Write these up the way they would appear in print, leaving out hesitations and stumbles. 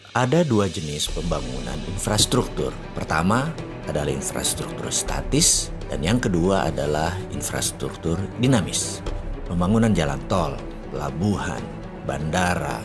Ada dua jenis pembangunan infrastruktur. Pertama adalah infrastruktur statis dan yang kedua adalah infrastruktur dinamis. Pembangunan jalan tol, pelabuhan, bandara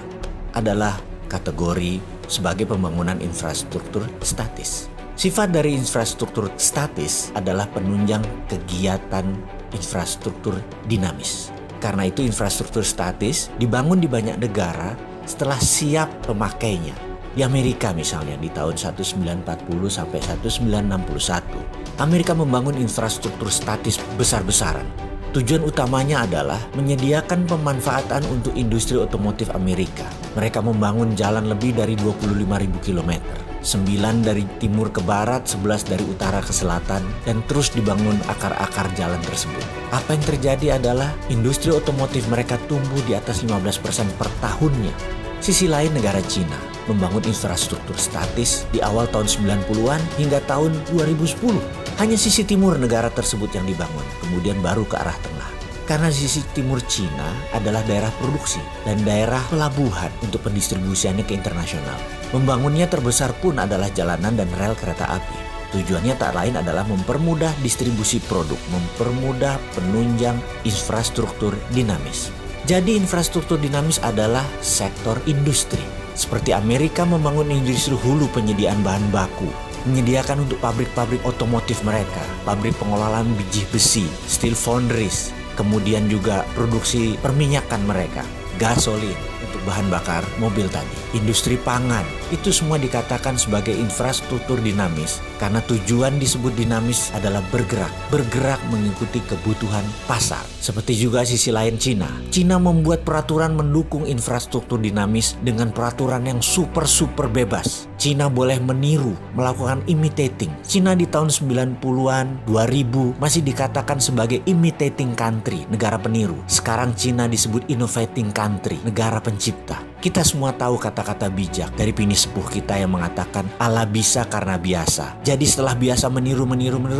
adalah kategori sebagai pembangunan infrastruktur statis. Sifat dari infrastruktur statis adalah penunjang kegiatan infrastruktur dinamis. Karena itu infrastruktur statis dibangun di banyak negara setelah siap pemakainya. Di Amerika misalnya di tahun 1940 sampai 1961, Amerika membangun infrastruktur statis besar-besaran. Tujuan utamanya adalah menyediakan pemanfaatan untuk industri otomotif Amerika. Mereka membangun jalan lebih dari 25.000 km. 9 dari timur ke barat, 11 dari utara ke selatan, dan terus dibangun akar-akar jalan tersebut. Apa yang terjadi adalah industri otomotif mereka tumbuh di atas 15% per tahunnya. Sisi lain negara Cina membangun infrastruktur statis di awal tahun 90-an hingga tahun 2010. Hanya sisi timur negara tersebut yang dibangun, kemudian baru ke arah tengah. Karena sisi timur Cina adalah daerah produksi dan daerah pelabuhan untuk pendistribusiannya ke internasional. Membangunnya terbesar pun adalah jalanan dan rel kereta api. Tujuannya tak lain adalah mempermudah distribusi produk, mempermudah penunjang infrastruktur dinamis. Jadi infrastruktur dinamis adalah sektor industri. Seperti Amerika membangun industri hulu penyediaan bahan baku, menyediakan untuk pabrik-pabrik otomotif mereka, pabrik pengolahan biji besi, steel foundries, kemudian juga produksi perminyakan mereka, gasolin untuk bahan bakar mobil tadi, industri pangan, itu semua dikatakan sebagai infrastruktur dinamis karena tujuan disebut dinamis adalah bergerak mengikuti kebutuhan pasar. Seperti juga sisi lain Cina. Cina membuat peraturan mendukung infrastruktur dinamis dengan peraturan yang super bebas. Cina boleh meniru, melakukan imitating. Cina di tahun 90-an, 2000 masih dikatakan sebagai imitating country, negara peniru. Sekarang Cina disebut innovating country, negara pencipta. Kita semua tahu kata-kata bijak dari Pini Sepuh kita yang mengatakan Allah bisa karena biasa. Jadi setelah biasa meniru,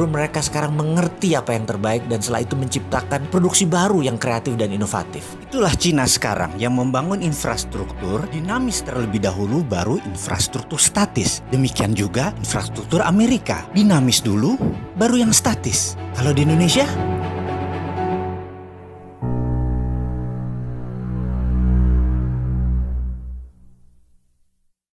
mereka sekarang mengerti apa yang terbaik dan setelah itu menciptakan produksi baru yang kreatif dan inovatif. Itulah Cina sekarang yang membangun infrastruktur dinamis terlebih dahulu baru infrastruktur statis. Demikian juga infrastruktur Amerika. Dinamis dulu baru yang statis. Kalau di Indonesia